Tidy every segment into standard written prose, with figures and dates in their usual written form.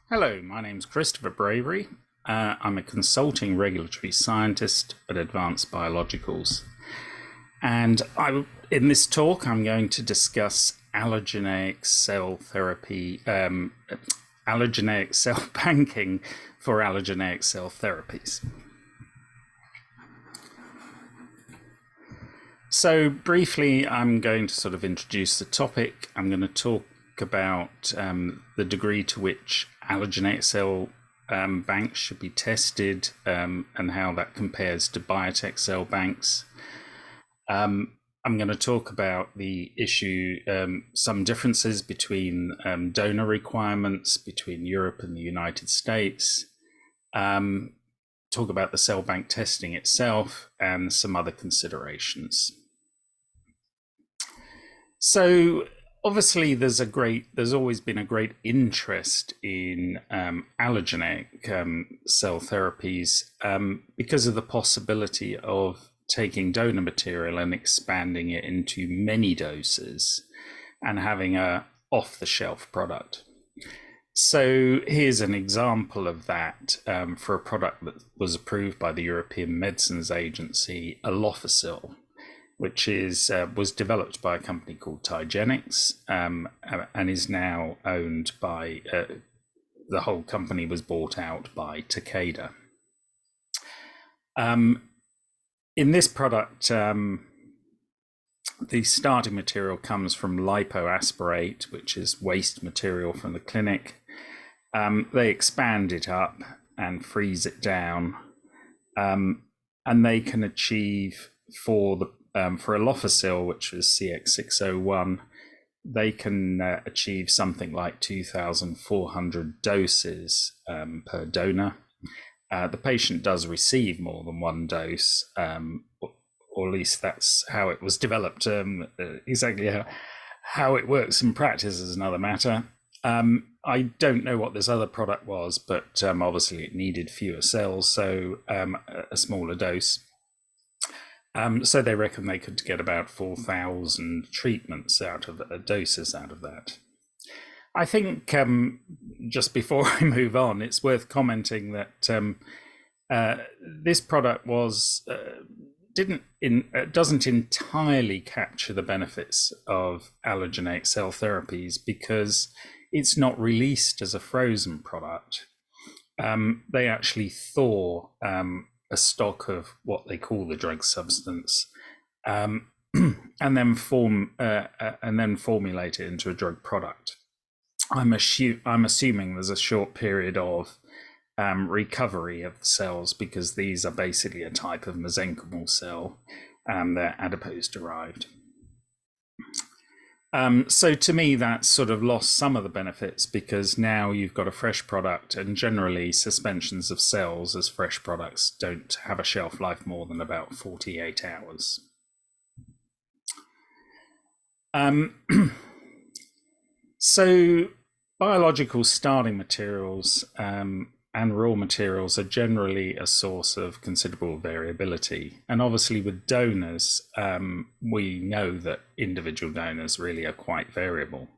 Hello, my name's Christopher Bravery. I'm a consulting regulatory scientist at Advanced Biologicals. And in this talk, I'm going to discuss allogeneic cell therapy, allogeneic cell banking for allogeneic cell therapies. So briefly, I'm going to sort of introduce the topic. I'm going to talk about the degree to which allogeneic cell banks should be tested and how that compares to biotech cell banks. I'm going to talk about the issue, some differences between donor requirements between Europe and the United States, talk about the cell bank testing itself, and some other considerations. So obviously, there's always been a great interest in allogeneic cell therapies because of the possibility of taking donor material and expanding it into many doses and having a off-the-shelf product. So here's an example of that for a product that was approved by the European Medicines Agency, Allogeneic, which was developed by a company called Allogeneic and is now owned by, the whole company was bought out by Takeda. In this product, the starting material comes from lipoaspirate, which is waste material from the clinic. They expand it up and freeze it down, and they can achieve for Allogeneic, which was CX601, they can achieve something like 2,400 doses per donor. The patient does receive more than one dose, or at least that's how it was developed. Exactly how it works in practice is another matter. I don't know what this other product was, but obviously it needed fewer cells, so a smaller dose. So they reckon they could get about 4,000 treatments doses out of that. I think just before I move on, it's worth commenting that this product doesn't entirely capture the benefits of allogeneic cell therapies because it's not released as a frozen product. They actually thaw a stock of what they call the drug substance, and then formulate it into a drug product. I'm assuming there's a short period of recovery of the cells because these are basically a type of mesenchymal cell. They're adipose derived. So to me, that's sort of lost some of the benefits because now you've got a fresh product, and generally suspensions of cells as fresh products don't have a shelf life more than about 48 hours. So biological starting materials and raw materials are generally a source of considerable variability. And obviously with donors, we know that individual donors really are quite variable.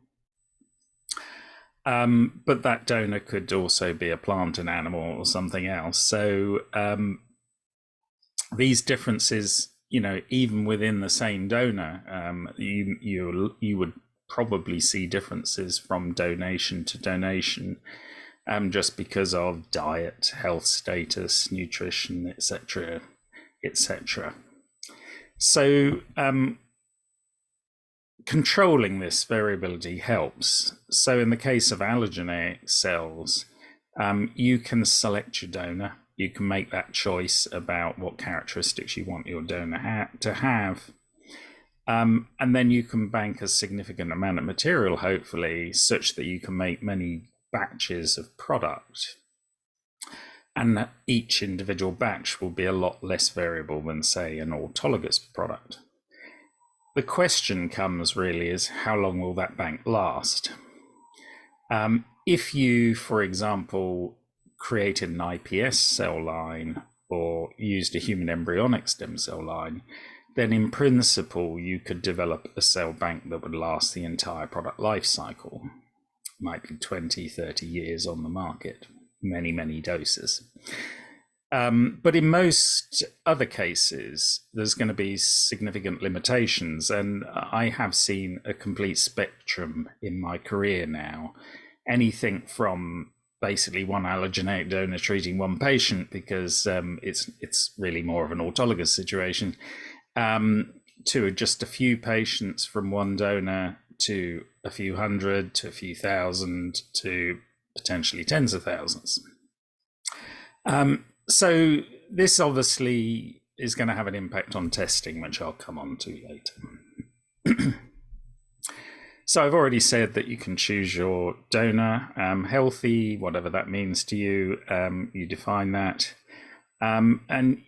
But that donor could also be a plant, an animal, or something else. So these differences, even within the same donor, you would probably see differences from donation to donation, just because of diet, health status, nutrition, etc., etc. So controlling this variability helps. So in the case of allogeneic cells, you can select your donor. You can make that choice about what characteristics you want your donor to have. And then you can bank a significant amount of material, hopefully, such that you can make many batches of product, and each individual batch will be a lot less variable than, say, an autologous product. The question comes really is, how long will that bank last? If you, for example, created an iPS cell line or used a human embryonic stem cell line, then in principle you could develop a cell bank that would last the entire product life cycle. might be 20, 30 years on the market, many, many doses. But in most other cases, there's going to be significant limitations. And I have seen a complete spectrum in my career now. Anything from basically one allogeneic donor treating one patient because it's really more of an autologous situation, to just a few patients from one donor to a few hundred to a few thousand to potentially tens of thousands. So this obviously is going to have an impact on testing, which I'll come on to later. So I've already said that you can choose your donor, healthy, whatever that means to you. You define that. And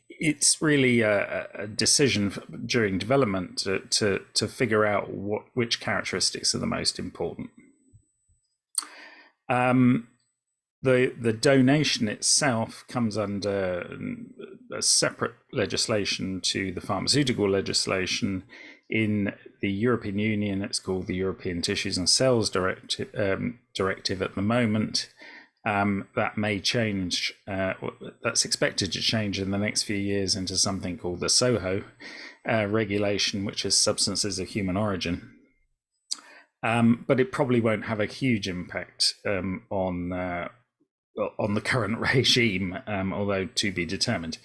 it's really a decision during development to figure out which characteristics are the most important. The donation itself comes under a separate legislation to the pharmaceutical legislation. In the European Union, it's called the European Tissues and Cells Directive at the moment. That may change, that's expected to change in the next few years into something called the SOHO regulation, which is substances of human origin. But it probably won't have a huge impact on the current regime, although to be determined.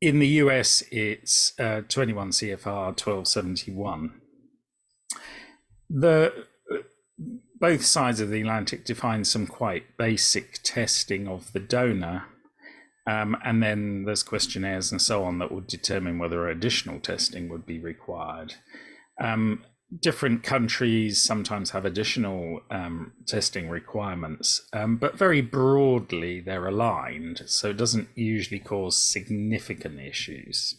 In the US, it's 21 CFR 1271. Both sides of the Atlantic define some quite basic testing of the donor, and then there's questionnaires and so on that would determine whether additional testing would be required. Different countries sometimes have additional testing requirements, but very broadly they're aligned, so it doesn't usually cause significant issues.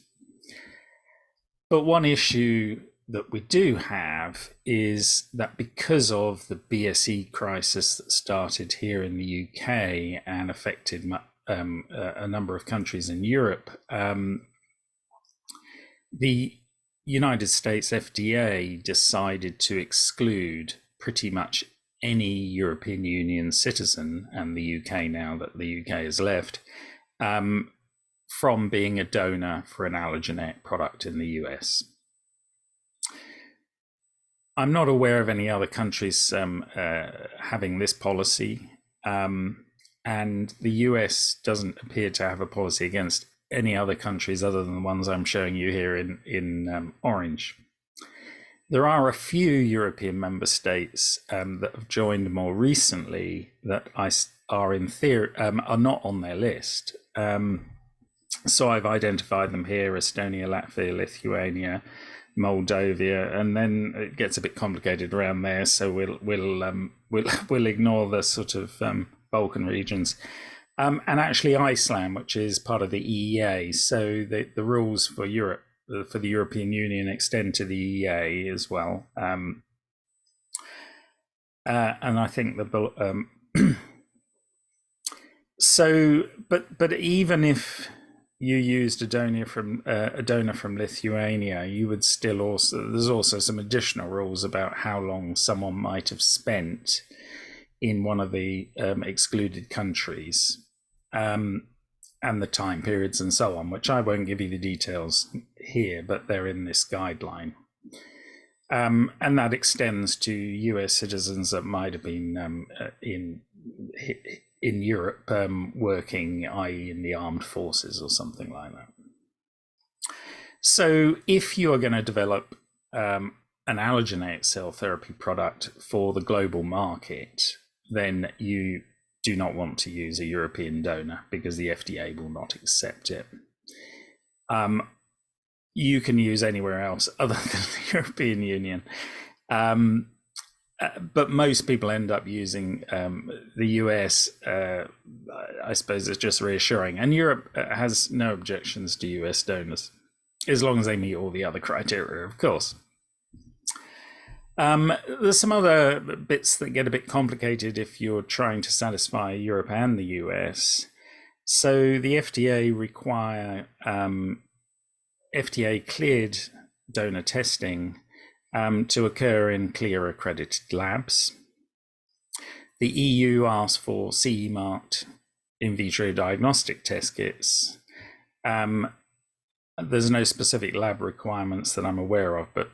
But one issue that we do have is that because of the BSE crisis that started here in the UK and affected a number of countries in Europe, the United States FDA decided to exclude pretty much any European Union citizen, and the UK now that the UK has left, from being a donor for an allogeneic product in the US. I'm not aware of any other countries having this policy, and the US doesn't appear to have a policy against any other countries other than the ones I'm showing you here in orange. There are a few European member states that have joined more recently that are in theory are not on their list. So I've identified them here: Estonia, Latvia, Lithuania, Moldova, and then it gets a bit complicated around there. So we'll ignore the sort of Balkan regions. And actually Iceland, which is part of the EEA. So the rules for Europe, for the European Union, extend to the EEA as well. And I think but even if you used a donor from Lithuania, you would still there's also some additional rules about how long someone might have spent in one of the excluded countries. And the time periods and so on, which I won't give you the details here, but they're in this guideline. And that extends to US citizens that might have been in Europe working, i.e. in the armed forces or something like that. So if you are going to develop an allogeneic cell therapy product for the global market, then you do not want to use a European donor because the FDA will not accept it. You can use anywhere else other than the European Union. But most people end up using the US. I suppose it's just reassuring. And Europe has no objections to US donors, as long as they meet all the other criteria, of course. There's some other bits that get a bit complicated if you're trying to satisfy Europe and the US. So the FDA require FDA cleared donor testing to occur in clear accredited labs. The EU asks for CE marked in vitro diagnostic test kits. There's no specific lab requirements that I'm aware of, but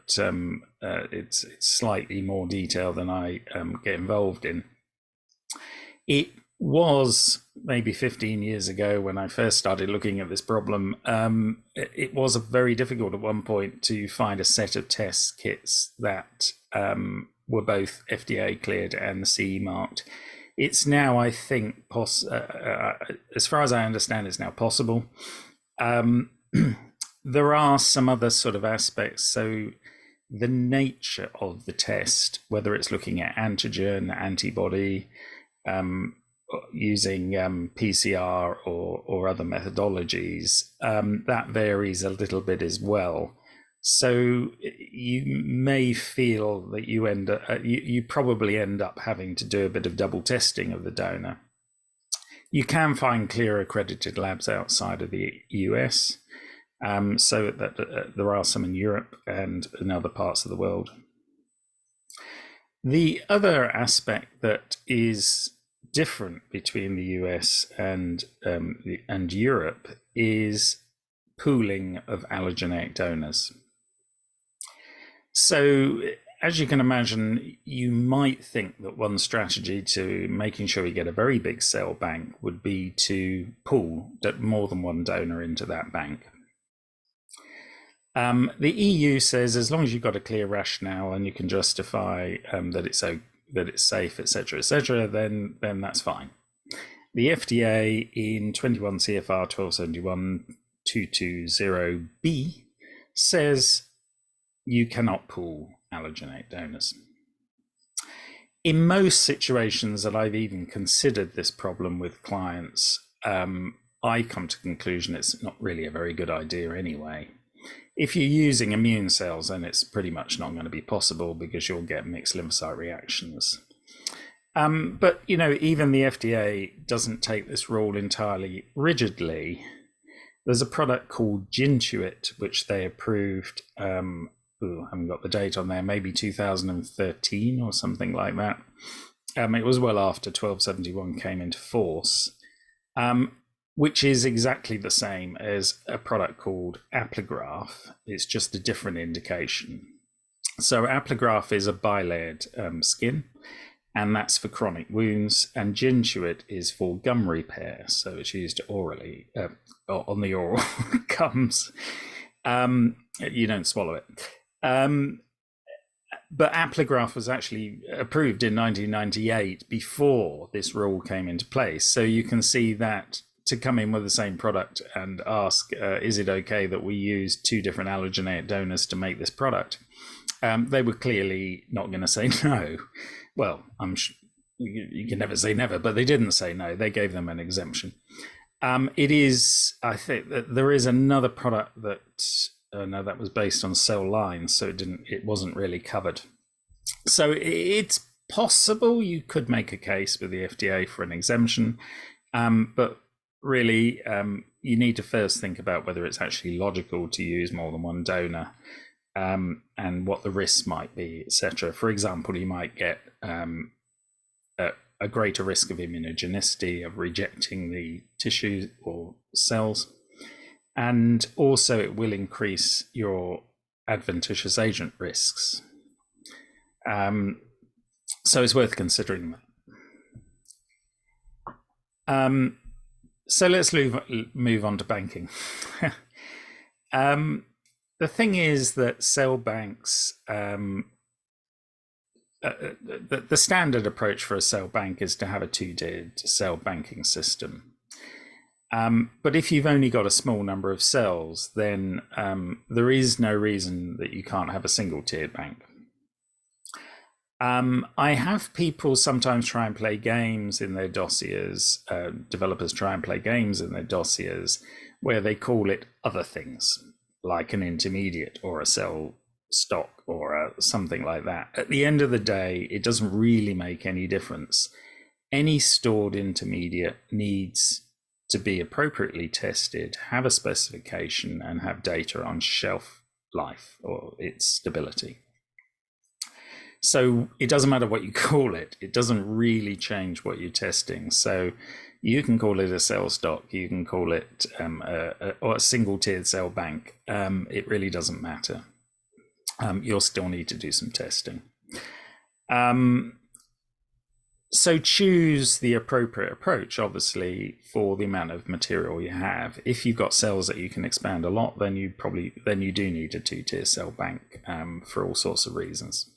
it's slightly more detailed than I get involved in. It was maybe 15 years ago when I first started looking at this problem. It was very difficult at one point to find a set of test kits that were both FDA cleared and CE marked. It's now, I think, as far as I understand, it's now possible. There are some other sort of aspects. So the nature of the test, whether it's looking at antigen, antibody, using PCR or other methodologies, that varies a little bit as well. So you may feel that you probably end up having to do a bit of double testing of the donor. You can find clear accredited labs outside of the US, so that there are some in Europe and in other parts of the world. The other aspect that is different between the US and Europe is pooling of allogeneic donors. So, as you can imagine, you might think that one strategy to making sure you get a very big cell bank would be to pool more than one donor into that bank. The EU says as long as you've got a clear rationale and you can justify that it's safe, etc., then that's fine. The FDA in 21 CFR 1271.220b says you cannot pool allogeneic donors. In most situations that I've even considered this problem with clients, I come to the conclusion it's not really a very good idea anyway. If you're using immune cells, then it's pretty much not going to be possible because you'll get mixed lymphocyte reactions. But, even the FDA doesn't take this rule entirely rigidly. There's a product called Gintuit, which they approved, I haven't got the date on there, maybe 2013 or something like that. It was well after 1271 came into force, which is exactly the same as a product called Apligraf. It's just a different indication. So Apligraf is a bilayered skin, and that's for chronic wounds, and Gintuit is for gum repair, so it's used orally, on the oral gums. You don't swallow it. But Apligraf was actually approved in 1998 before this rule came into place. So you can see that to come in with the same product and ask, is it okay that we use two different allogeneic donors to make this product? They were clearly not going to say no. Well, you can never say never, but they didn't say no. They gave them an exemption. It is, I think, that there is another product that that was based on cell lines, so it wasn't really covered. So it's possible you could make a case with the FDA for an exemption, but really you need to first think about whether it's actually logical to use more than one donor, and what the risks might be, etc. For example, you might get a greater risk of immunogenicity, of rejecting the tissue or cells, and also it will increase your adventitious agent risks. So it's worth considering that. So let's move on to banking. The thing is that cell banks, the standard approach for a cell bank is to have a two-tiered cell banking system. But if you've only got a small number of cells, then there is no reason that you can't have a single-tiered bank. I have people sometimes try and play games in their dossiers, developers try and play games in their dossiers where they call it other things, like an intermediate or a cell stock or something like that. At the end of the day, it doesn't really make any difference. Any stored intermediate needs to be appropriately tested, have a specification, and have data on shelf life or its stability. So it doesn't matter what you call it. It doesn't really change what you're testing. So you can call it a cell stock. You can call it or a single tiered cell bank. It really doesn't matter. You'll still need to do some testing. So choose the appropriate approach, obviously, for the amount of material you have. If you've got cells that you can expand a lot, then you do need a two-tier cell bank for all sorts of reasons.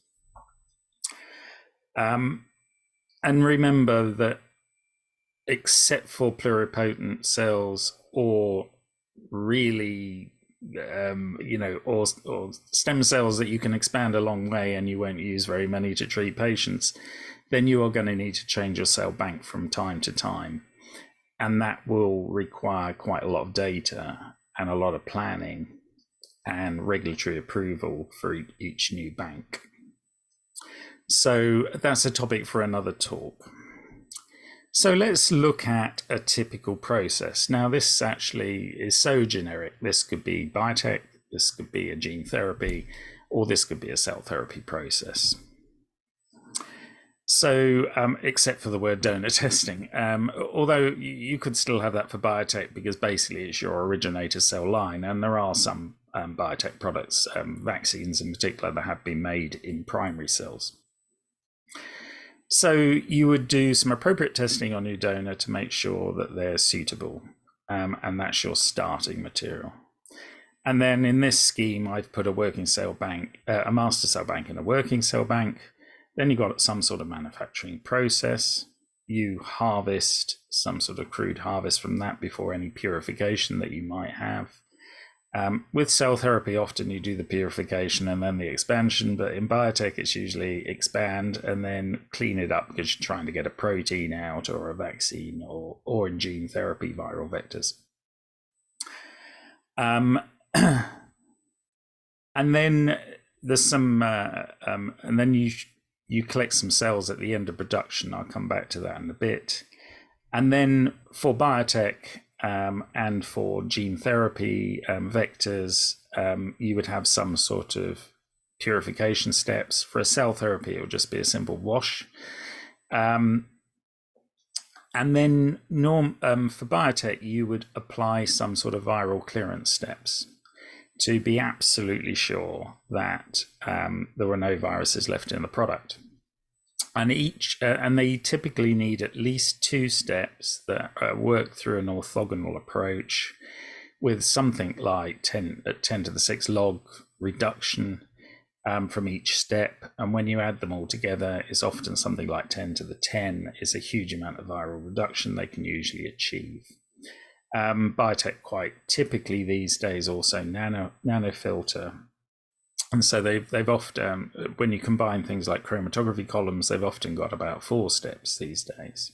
And remember that except for pluripotent cells or really or stem cells that you can expand a long way and you won't use very many to treat patients, then you are going to need to change your cell bank from time to time. And that will require quite a lot of data and a lot of planning and regulatory approval for each new bank. So that's a topic for another talk. So let's look at a typical process. Now, this actually is so generic. This could be biotech, this could be a gene therapy, or this could be a cell therapy process. So, except for the word donor testing, although you could still have that for biotech because basically it's your originator cell line, and there are some biotech products, vaccines in particular, that have been made in primary cells. So you would do some appropriate testing on your donor to make sure that they're suitable, and that's your starting material. And then in this scheme, I've put a working cell bank, a master cell bank and a working cell bank. Then you've got some sort of manufacturing process. You harvest some sort of crude harvest from that before any purification that you might have. With cell therapy, often you do the purification and then the expansion, but in biotech, it's usually expand and then clean it up because you're trying to get a protein out or a vaccine or in gene therapy, viral vectors. And then there's some, and then you collect some cells at the end of production. I'll come back to that in a bit. And then for biotech and for gene therapy vectors, you would have some sort of purification steps. For a cell therapy, it would just be a simple wash. And then for biotech, you would apply some sort of viral clearance steps to be absolutely sure that there were no viruses left in the product. And they typically need at least 2 steps that work through an orthogonal approach with something like 10 to the 6 log reduction from each step. And when you add them all together, it's often something like 10 to the 10 is a huge amount of viral reduction they can usually achieve. Biotech quite typically these days also nanofilter. And so they've often, when you combine things like chromatography columns, they've often got about 4 steps these days.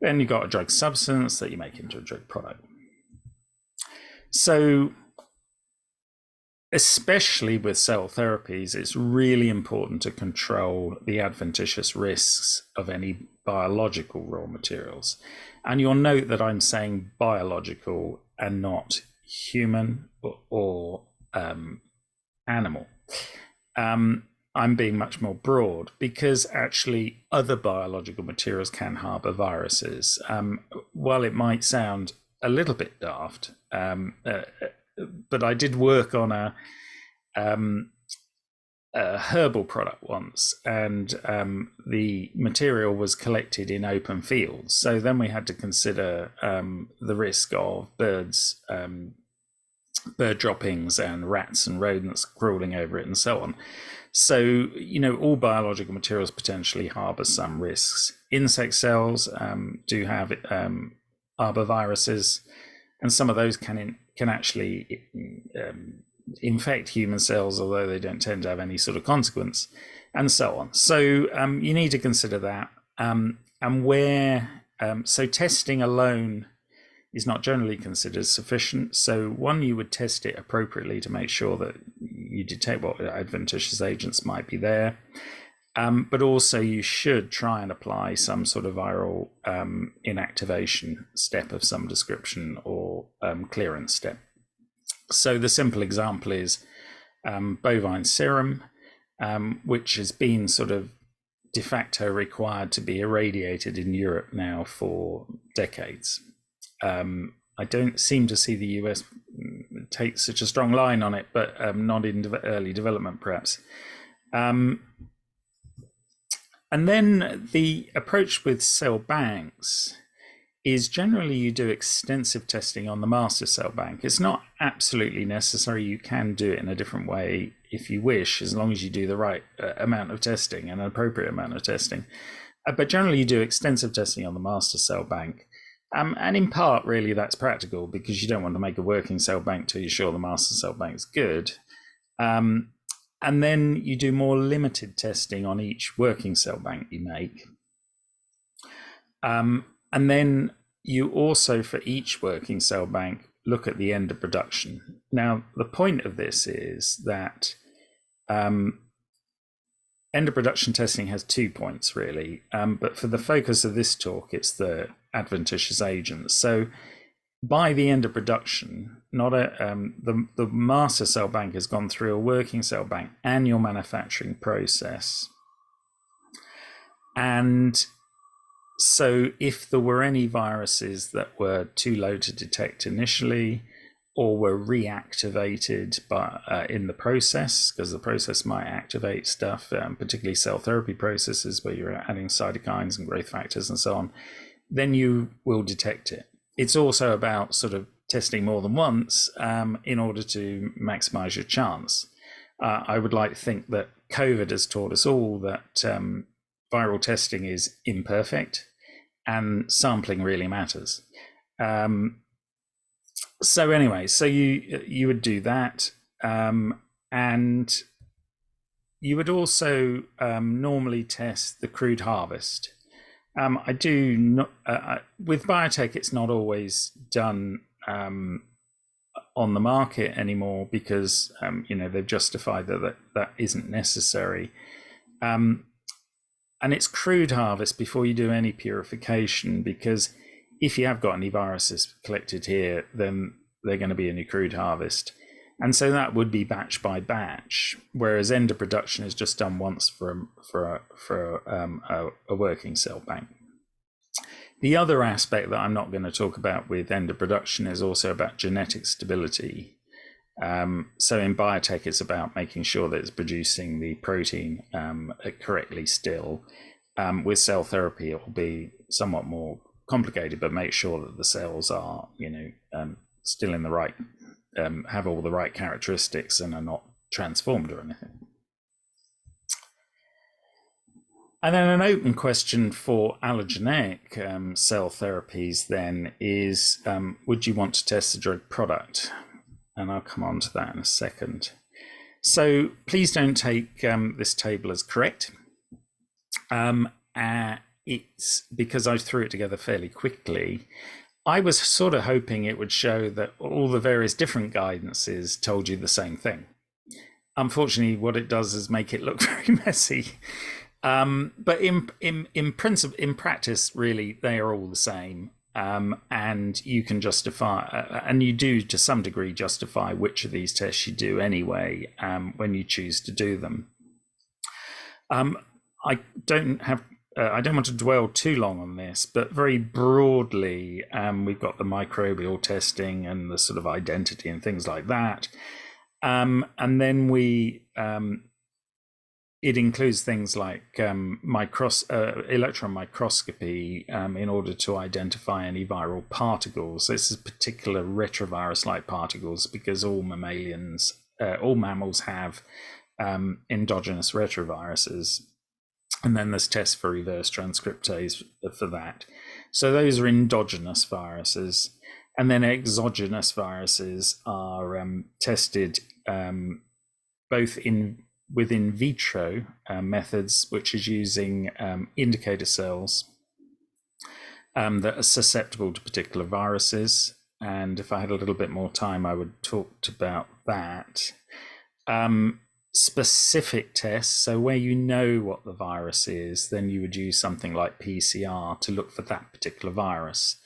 Then you've got a drug substance that you make into a drug product. So especially with cell therapies, it's really important to control the adventitious risks of any biological raw materials. And you'll note that I'm saying biological and not human or animal. I'm being much more broad because actually other biological materials can harbor viruses. While it might sound a little bit daft, but I did work on a herbal product once, and the material was collected in open fields. So then we had to consider the risk of bird droppings and rats and rodents crawling over it and so on. So, all biological materials potentially harbor some risks. Insect cells do have harbor viruses, and some of those can actually infect human cells, although they don't tend to have any sort of consequence, and so on. So you need to consider that. So testing alone is not generally considered sufficient. So you would test it appropriately to make sure that you detect what adventitious agents might be there. But also you should try and apply some sort of viral inactivation step of some description or clearance step. So the simple example is bovine serum. which has been sort of de facto required to be irradiated in Europe now for decades. I don't seem to see the US take such a strong line on it, but not in early development, perhaps. And then the approach with cell banks is generally you do extensive testing on the master cell bank. It's not absolutely necessary. You can do it in a different way if you wish, as long as you do the right amount of testing and an appropriate amount of testing. But generally you do extensive testing on the master cell bank. And in part, really, that's practical because you don't want to make a working cell bank till you're sure the master cell bank is good. And then you do more limited testing on each working cell bank you make. And then you also, for each working cell bank, look at the end of production. Now, the point of this is that end of production testing has 2 points, really. But for the focus of this talk, it's the adventitious agents. So by the end of production, the master cell bank has gone through a working cell bank and your manufacturing process. And so if there were any viruses that were too low to detect initially or were reactivated in the process, because the process might activate stuff, particularly cell therapy processes where you're adding cytokines and growth factors and so on, then you will detect it. It's also about sort of testing more than once in order to maximize your chance. I would like to think that COVID has taught us all that viral testing is imperfect and sampling really matters. So anyway, so you would do that, and you would also normally test the crude harvest. I do not with biotech. It's not always done on the market anymore because they've justified that isn't necessary. And it's crude harvest before you do any purification, because if you have got any viruses collected here, then they're going to be in your crude harvest. And so that would be batch by batch, whereas end of production is just done once for a working cell bank. The other aspect that I'm not going to talk about with end of production is also about genetic stability. So in biotech, it's about making sure that it's producing the protein correctly still. With cell therapy, it will be somewhat more complicated, but make sure that the cells are, still in the right, have all the right characteristics and are not transformed or anything. And then an open question for allogeneic cell therapies then is, would you want to test the drug product? And I'll come on to that in a second. So please don't take this table as correct. It's because I threw it together fairly quickly. I was sort of hoping it would show that all the various different guidances told you the same thing. Unfortunately, what it does is make it look very messy. But in principle, in practice, really, they are all the same. And you can justify, and you do to some degree justify which of these tests you do anyway, when you choose to do them. I don't want to dwell too long on this, but very broadly, we've got the microbial testing and the sort of identity and things like that. And then it includes things like electron microscopy in order to identify any viral particles. This is particular retrovirus-like particles because all mammals have endogenous retroviruses. And then there's tests for reverse transcriptase for that. So those are endogenous viruses. And then exogenous viruses are tested both with in vitro methods, which is using indicator cells that are susceptible to particular viruses. And if I had a little bit more time, I would talk about that. Specific tests, so where you know what the virus is, then you would use something like PCR to look for that particular virus.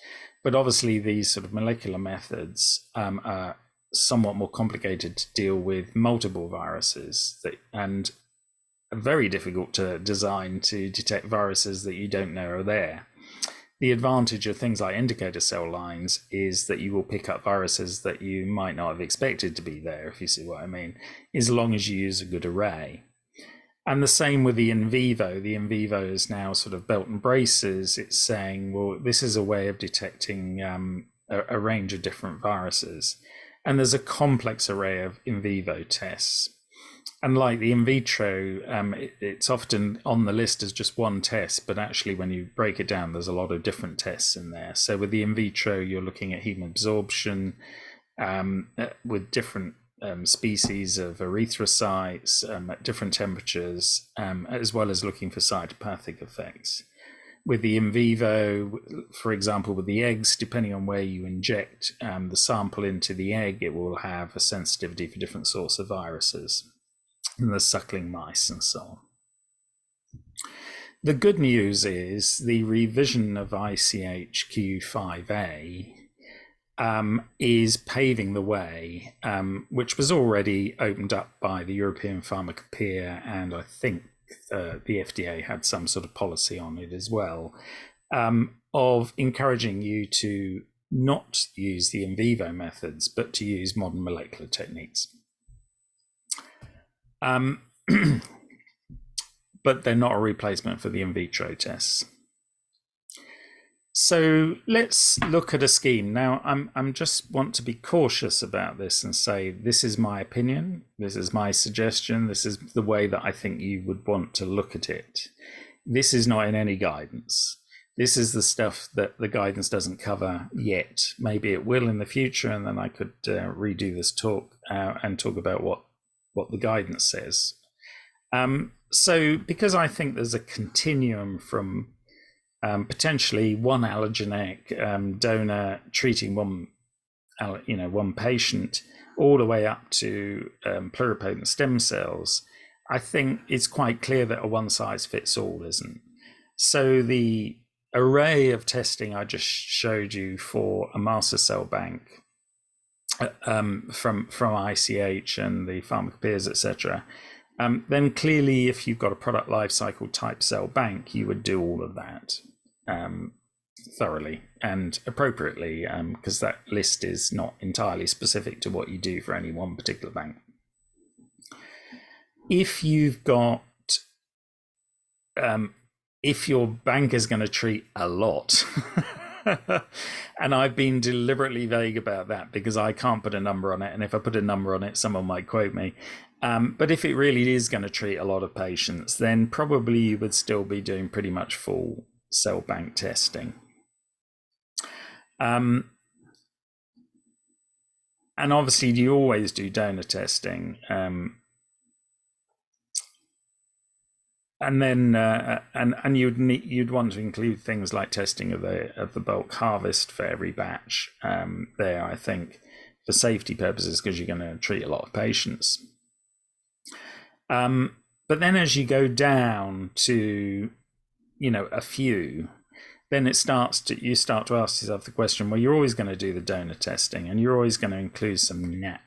But obviously these sort of molecular methods are somewhat more complicated to deal with multiple viruses, and very difficult to design to detect viruses that you don't know are there. The advantage of things like indicator cell lines is that you will pick up viruses that you might not have expected to be there, if you see what I mean, as long as you use a good array. And the same with the in vivo. The in vivo is now sort of belt and braces. It's saying, well, this is a way of detecting a range of different viruses. And there's a complex array of in vivo tests. And like the in vitro, it's often on the list as just one test, but actually when you break it down, there's a lot of different tests in there. So with the in vitro, you're looking at heme absorption with different species of erythrocytes at different temperatures, as well as looking for cytopathic effects. With the in vivo, for example, with the eggs, depending on where you inject the sample into the egg, it will have a sensitivity for different sorts of viruses, and the suckling mice and so on. The good news is the revision of ICH-Q5A is paving the way, which was already opened up by the European Pharmacopoeia, and I think the FDA had some sort of policy on it as well, of encouraging you to not use the in vivo methods, but to use modern molecular techniques. But they're not a replacement for the in vitro tests. So let's look at a scheme. Now, I'm just want to be cautious about this and say, this is my opinion, this is my suggestion, this is the way that I think you would want to look at it. This is not in any guidance. This is the stuff that the guidance doesn't cover yet. Maybe it will in the future, and then I could redo this talk and talk about what the guidance says. So because I think there's a continuum from potentially one allogeneic donor treating one patient all the way up to pluripotent stem cells, I think it's quite clear that a one size fits all isn't. So the array of testing I just showed you for a master cell bank from ICH and the pharmacopoeias, etc., then clearly if you've got a product life cycle type cell bank, you would do all of that thoroughly and appropriately, because that list is not entirely specific to what you do for any one particular bank. If you've got if your bank is going to treat a lot, and I've been deliberately vague about that because I can't put a number on it, and if I put a number on it, someone might quote me. But if it really is going to treat a lot of patients, then probably you would still be doing pretty much full cell bank testing. And obviously you always do donor testing. And then and you'd want to include things like testing of the bulk harvest for every batch there, I think, for safety purposes, because you're going to treat a lot of patients. But then as you go down to a few, then you start to ask yourself the question, well, you're always going to do the donor testing, and you're always going to include some NAT,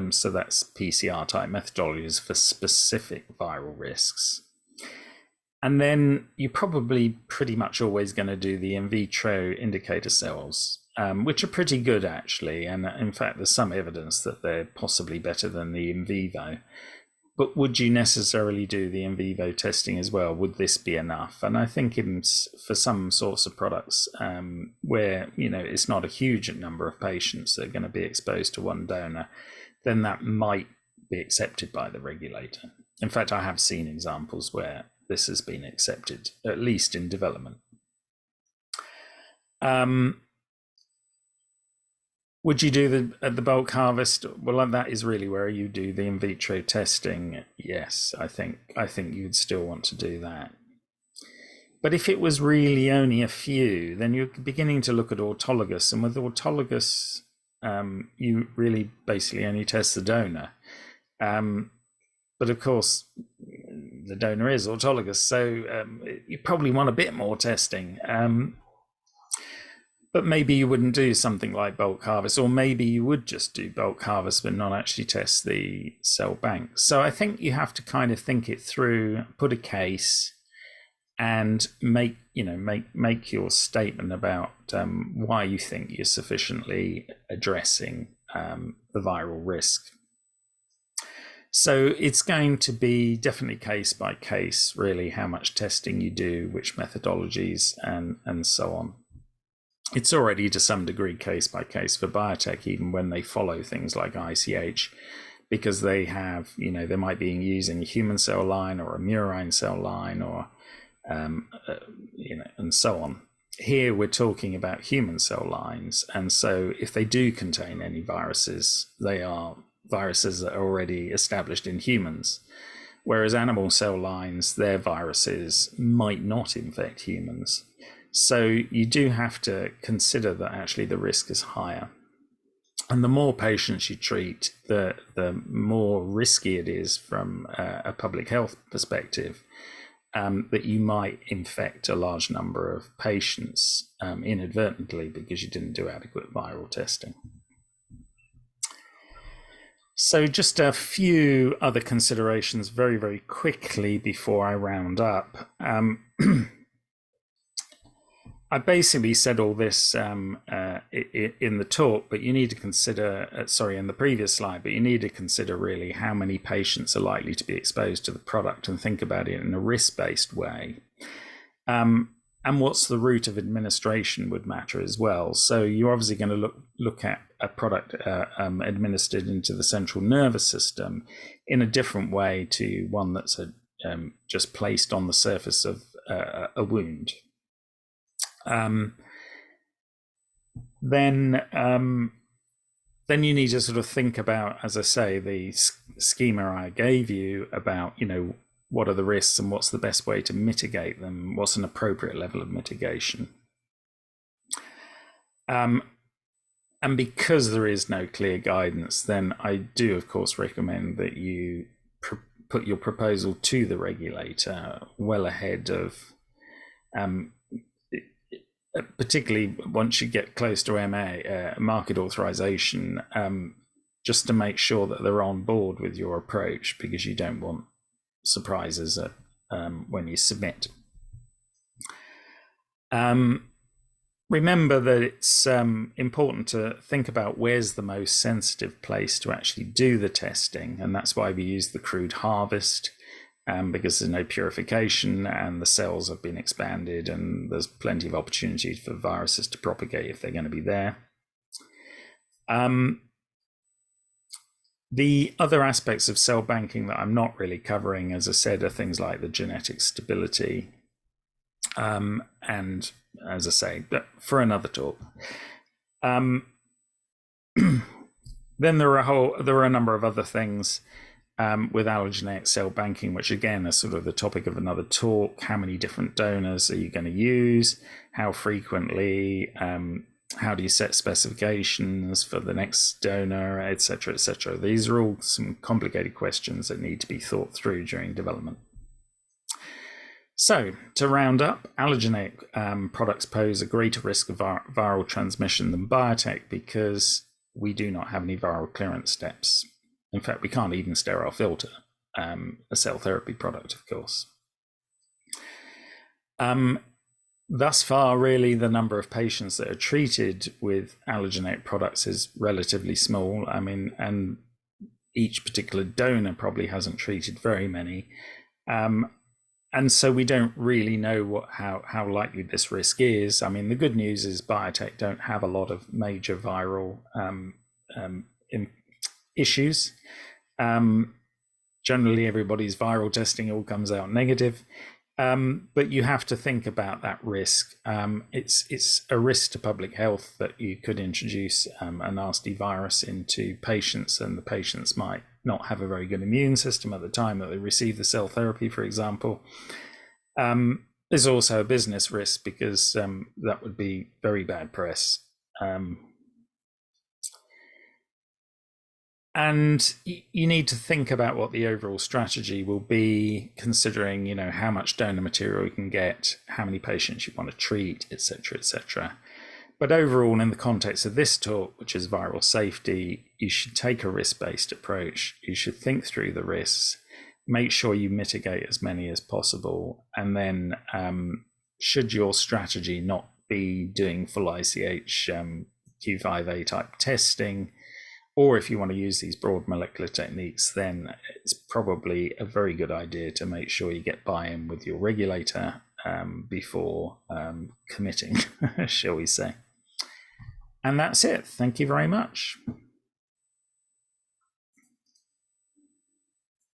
so that's PCR type methodologies for specific viral risks. And then you're probably pretty much always going to do the in vitro indicator cells, which are pretty good actually. And in fact, there's some evidence that they're possibly better than the in vivo. But would you necessarily do the in vivo testing as well? Would this be enough? And I think for some sorts of products where it's not a huge number of patients that are going to be exposed to one donor, then that might be accepted by the regulator. In fact, I have seen examples where this has been accepted, at least in development. Would you do the bulk harvest? Well, that is really where you do the in vitro testing. Yes, I think you'd still want to do that. But if it was really only a few, then you're beginning to look at autologous, and with autologous, you really basically only test the donor. But of course, the donor is autologous, so you probably want a bit more testing. But maybe you wouldn't do something like bulk harvest, or maybe you would just do bulk harvest but not actually test the cell bank. So I think you have to kind of think it through, put a case, and make your statement about why you think you're sufficiently addressing the viral risk. So it's going to be definitely case by case, really, how much testing you do, which methodologies, and so on. It's already to some degree case by case for biotech, even when they follow things like ICH, because they have, they might be using a human cell line or a murine cell line, or and so on. Here we're talking about human cell lines, and so if they do contain any viruses, they are viruses that are already established in humans, whereas animal cell lines, their viruses might not infect humans. So you do have to consider that actually the risk is higher. And the more patients you treat, the more risky it is from a public health perspective, that you might infect a large number of patients inadvertently because you didn't do adequate viral testing. So just a few other considerations very, very quickly before I round up. I basically said all this in the talk, but you need to consider, in the previous slide, but you need to consider really how many patients are likely to be exposed to the product and think about it in a risk-based way. And what's the route of administration would matter as well. So you're obviously going to look at a product administered into the central nervous system in a different way to one that's just placed on the surface of a wound. Then you need to sort of think about, as I say, the schema I gave you about, what are the risks and what's the best way to mitigate them? What's an appropriate level of mitigation? And because there is no clear guidance, then I do, of course, recommend that you put your proposal to the regulator well ahead of particularly once you get close to market authorization, just to make sure that they're on board with your approach, because you don't want surprises when you submit. Remember that it's important to think about where's the most sensitive place to actually do the testing, and that's why we use the crude harvest. Because there's no purification and the cells have been expanded and there's plenty of opportunity for viruses to propagate if they're going to be there. The other aspects of cell banking that I'm not really covering, as I said, are things like the genetic stability. And as I say, for another talk. Then there are a number of other things with allogeneic cell banking, which again are sort of the topic of another talk. How many different donors are you going to use? How frequently? How do you set specifications for the next donor, etc., etc.? These are all some complicated questions that need to be thought through during development. So, to round up, allogeneic products pose a greater risk of viral transmission than biotech because we do not have any viral clearance steps. In fact, we can't even sterile filter a cell therapy product, of course. Thus far, really, the number of patients that are treated with allogeneic products is relatively small. I mean, and each particular donor probably hasn't treated very many. And so we don't really know how likely this risk is. I mean, the good news is biotech don't have a lot of major viral issues. Generally, everybody's viral testing all comes out negative, but you have to think about that risk. It's a risk to public health that you could introduce a nasty virus into patients, and the patients might not have a very good immune system at the time that they receive the cell therapy, for example. There's also a business risk because that would be very bad press. And you need to think about what the overall strategy will be, considering, how much donor material you can get, how many patients you want to treat, etc., etc. But overall, in the context of this talk, which is viral safety, you should take a risk-based approach. You should think through the risks, make sure you mitigate as many as possible, and then should your strategy not be doing full ICH Q5A type testing, or if you want to use these broad molecular techniques, then it's probably a very good idea to make sure you get buy-in with your regulator before committing, shall we say. And that's it. Thank you very much.